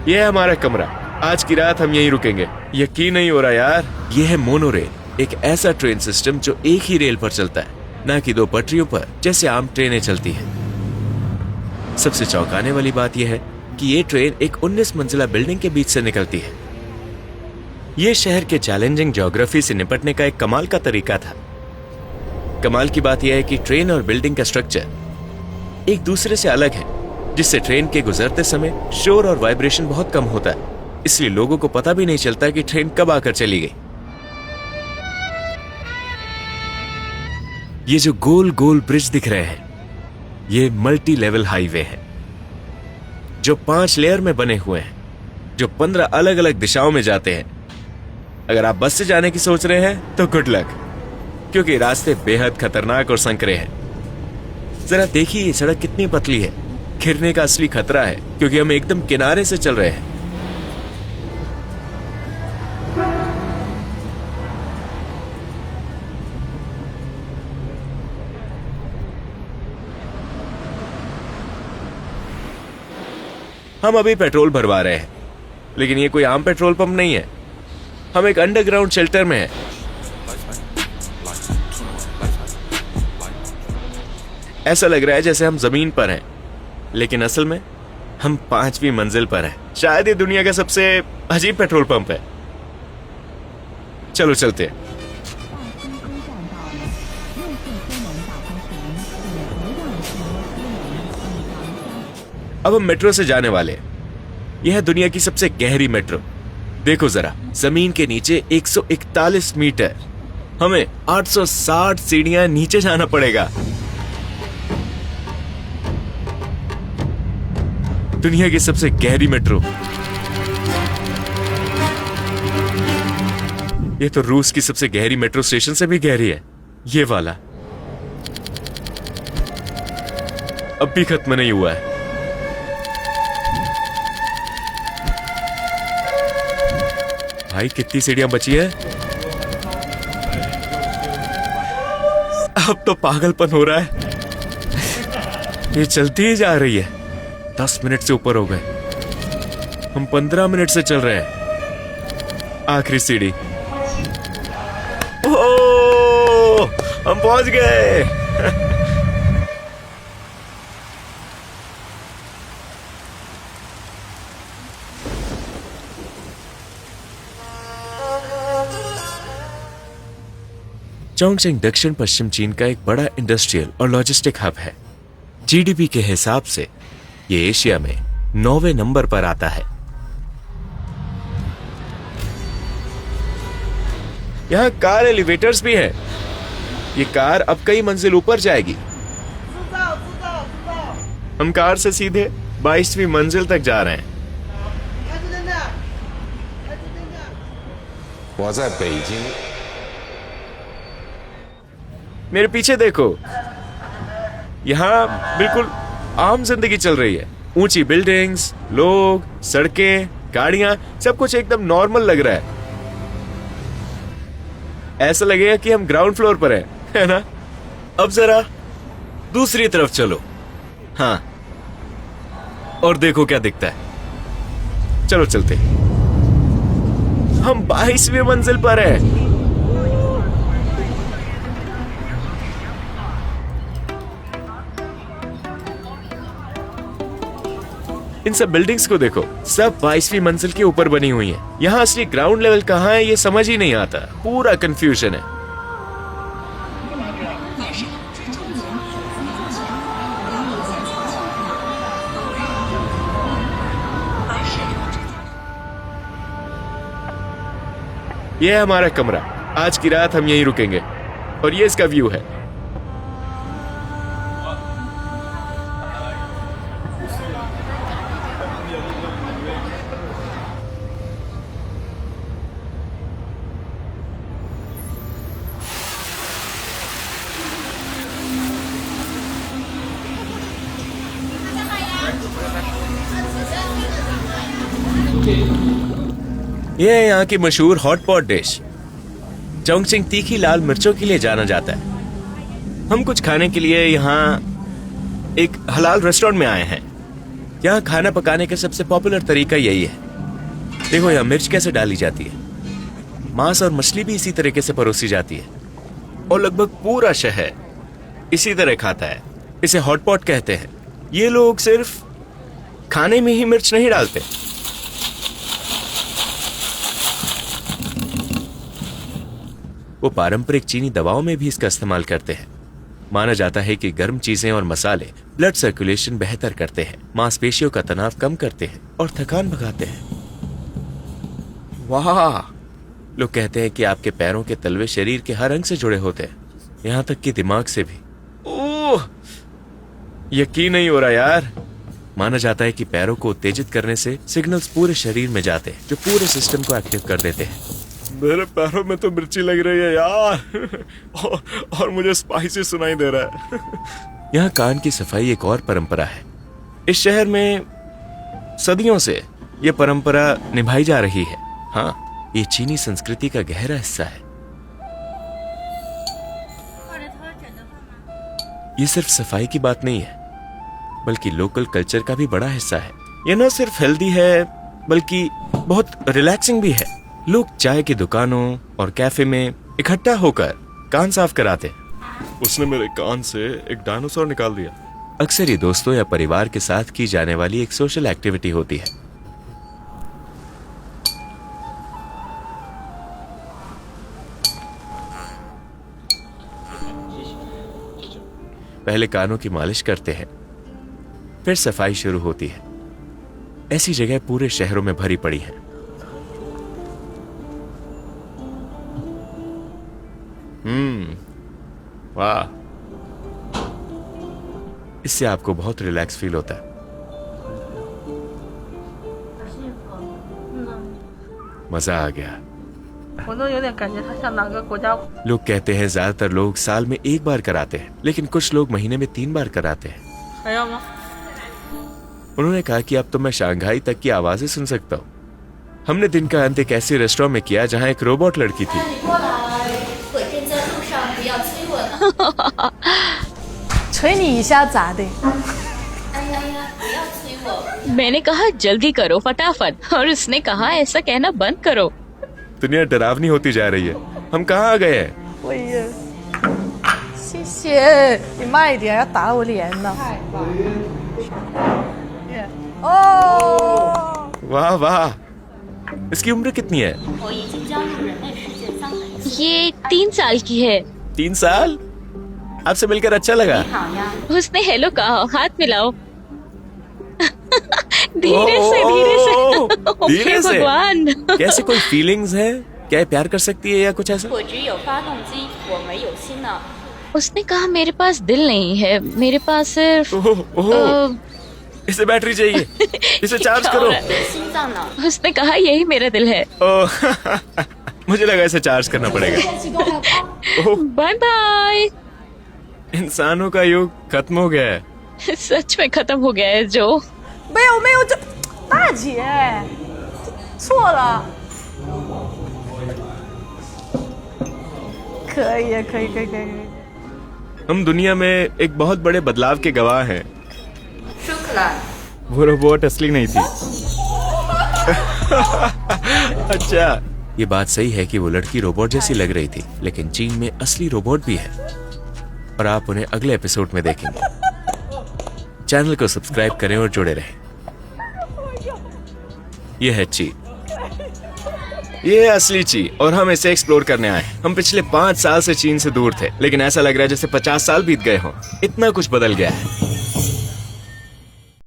ये है हमारा कमरा। आज की रात हम यहीं रुकेंगे। यकीन नहीं हो रहा यार। ये है मोनोरेल, एक ऐसा ट्रेन सिस्टम जो एक ही रेल पर चलता है, ना कि दो पटरियों पर जैसे आम ट्रेनें चलती हैं। सबसे चौंकाने वाली बात यह है कि ये ट्रेन एक 19 मंजिला बिल्डिंग के बीच से निकलती है। ये शहर के चैलेंजिंग ज्योग्राफी से निपटने का एक कमाल का तरीका था। कमाल की बात यह है कि ट्रेन और बिल्डिंग का स्ट्रक्चर एक दूसरे से अलग है, जिससे ट्रेन के गुजरते समय शोर और वाइब्रेशन बहुत कम होता है। इसलिए लोगों को पता भी नहीं चलता कि ट्रेन कब आकर चली गई। ये जो गोल गोल ब्रिज दिख रहे हैं, ये मल्टी लेवल हाईवे है जो 5 लेयर में बने हुए हैं, जो 15 अलग अलग दिशाओं में जाते हैं। अगर आप बस से जाने की सोच रहे हैं तो गुड लक, क्योंकि रास्ते बेहद खतरनाक और संकरे हैं। जरा देखिए ये सड़क कितनी पतली है। गिरने का असली खतरा है क्योंकि हम एकदम किनारे से चल रहे हैं। हम अभी पेट्रोल भरवा रहे हैं, लेकिन ये कोई आम पेट्रोल पंप नहीं है। हम एक अंडरग्राउंड शेल्टर में हैं। ऐसा लग रहा है जैसे हम जमीन पर हैं, लेकिन असल में हम 5वीं मंजिल पर हैं। शायद ये दुनिया का सबसे अजीब पेट्रोल पंप है। चलो चलते हैं। अब हम मेट्रो से जाने वाले हैं। यह है दुनिया की सबसे गहरी मेट्रो। देखो जरा, जमीन के नीचे 141 मीटर। हमें 860 सीढ़ियां नीचे जाना पड़ेगा। दुनिया की सबसे गहरी मेट्रो। ये तो रूस की सबसे गहरी मेट्रो स्टेशन से भी गहरी है। ये वाला अब भी खत्म नहीं हुआ है। भाई कितनी सीढ़ियां बची है? अब तो पागलपन हो रहा है। ये चलती ही जा रही है। 10 मिनट से ऊपर हो गए। हम 15 मिनट से चल रहे हैं। आखिरी सीढ़ी। ओह, हम पहुंच गए। चोंगशिंग दक्षिण पश्चिम चीन का एक बड़ा इंडस्ट्रियल और लॉजिस्टिक हब है। जीडीपी के हिसाब से ये एशिया में 9वें नंबर पर आता है। यहां कार एलिवेटर्स भी है। ये कार अब कई मंजिल ऊपर जाएगी। हम कार से सीधे 22वीं मंजिल तक जा रहे हैं। मेरे पीछे देखो, यहां बिल्कुल आम जिंदगी चल रही है। ऊंची बिल्डिंग्स, लोग, सड़कें, गाड़ियां, सब कुछ एकदम नॉर्मल लग रहा है। ऐसा लगेगा कि हम ग्राउंड फ्लोर पर हैं, है ना? अब जरा दूसरी तरफ चलो। हाँ, और देखो क्या दिखता है। चलो चलते। हम 22वीं मंजिल पर हैं। इन सब बिल्डिंग्स को देखो, सब 22वीं मंजिल के ऊपर बनी हुई हैं। यहाँ असली ग्राउंड लेवल कहाँ है ये समझ ही नहीं आता। पूरा कंफ्यूजन है। ये है हमारा कमरा। आज की रात हम यहीं रुकेंगे और ये इसका व्यू है। यह है यहाँ की मशहूर हॉट पॉट डिश। चोंगशिंग तीखी लाल मिर्चों के लिए जाना जाता है। हम कुछ खाने के लिए यहाँ एक हलाल रेस्टोरेंट में आए हैं। यहाँ खाना पकाने का सबसे पॉपुलर तरीका यही है। देखो यहाँ मिर्च कैसे डाली जाती है, मांस और मछली भी इसी तरीके से परोसी जाती है, और लगभग पूरा शहर इसी तरह खाता है। इसे हॉटपॉट कहते हैं। ये लोग सिर्फ खाने में ही मिर्च नहीं डालते, वो पारंपरिक चीनी दवाओं में भी इसका इस्तेमाल करते हैं। माना जाता है कि गर्म चीजें और मसाले ब्लड सर्कुलेशन बेहतर करते हैं, मांसपेशियों का तनाव कम करते हैं और थकान भगाते हैं। वाह! लोग कहते हैं कि आपके पैरों के तलवे शरीर के हर अंग से जुड़े होते हैं, यहां तक कि दिमाग से भी। ओह, यकीन नहीं हो रहा यार। माना जाता है कि पैरों को उत्तेजित करने से सिग्नल्स पूरे शरीर में जाते हैं जो पूरे सिस्टम को एक्टिव कर देते हैं। मेरे पैरों में तो मिर्ची लग रही है यार और मुझे स्पाइसी सुनाई दे रहा है। यहाँ कान की सफाई एक और परंपरा है। इस शहर में सदियों से यह परंपरा निभाई जा रही है। हाँ, ये चीनी संस्कृति का गहरा हिस्सा है। ये सिर्फ सफाई की बात नहीं है, बल्कि लोकल कल्चर का भी बड़ा हिस्सा है। ये न सिर्फ हेल्दी है बल्कि बहुत रिलैक्सिंग भी है। लोग चाय की दुकानों और कैफे में इकट्ठा होकर कान साफ कराते हैं। उसने मेरे कान से एक डायनासोर निकाल दिया। अक्सर ये दोस्तों या परिवार के साथ की जाने वाली एक सोशल एक्टिविटी होती है। पहले कानों की मालिश करते हैं, फिर सफाई शुरू होती है। ऐसी जगह पूरे शहरों में भरी पड़ी है। वाह, इससे आपको बहुत रिलैक्स फील होता है। मजा आ गया। लोग कहते हैं ज्यादातर लोग साल में एक बार कराते हैं, लेकिन कुछ लोग महीने में 3 बार कराते हैं। उन्होंने कहा कि अब तो मैं शंघाई तक की आवाजें सुन सकता हूँ। हमने दिन का अंत एक ऐसे रेस्टोरेंट में किया जहाँ एक रोबोट लड़की थी। मैंने कहा जल्दी करो फटाफट, और उसने कहा ऐसा कहना बंद करो। दुनिया डरावनी होती जा रही है। हम कहाँ आ गए हैं? वाह वाह, इसकी उम्र कितनी है? ये 3 साल की है। 3 साल? आपसे मिलकर अच्छा लगा। उसने हेलो कहा, हाथ मिलाओ। धीरे से धीरे से। भगवान, कैसे कोई फीलिंग्स है? क्या प्यार कर सकती है या कुछ ऐसा? उसने कहा मेरे पास दिल नहीं है, मेरे पास सिर्फ इसे बैटरी चाहिए, इसे चार्ज करो। उसने कहा यही मेरा दिल है। मुझे लगा इसे चार्ज करना पड़ेगा। Bye bye. इंसानों का युग खत्म हो गया है। सच में खत्म हो गया है जो। 没有没有，这大姐错了。可以可以可以可以。 हम दुनिया में एक बहुत बड़े बदलाव के गवाह हैं। शुक्ला। वो रोबोट असली नहीं थी। अच्छा, ये बात सही है कि वो लड़की रोबोट जैसी लग रही थी, लेकिन चीन में असली रोबोट भी है और आप उन्हें अगले एपिसोड में देखेंगे। चैनल को सब्सक्राइब करें और जुड़े रहें। यह है ची, ये है असली ची और हम इसे एक्सप्लोर करने आए। हम पिछले 5 साल से चीन से दूर थे, लेकिन ऐसा लग रहा है जैसे 50 साल बीत गए हों। इतना कुछ बदल गया है।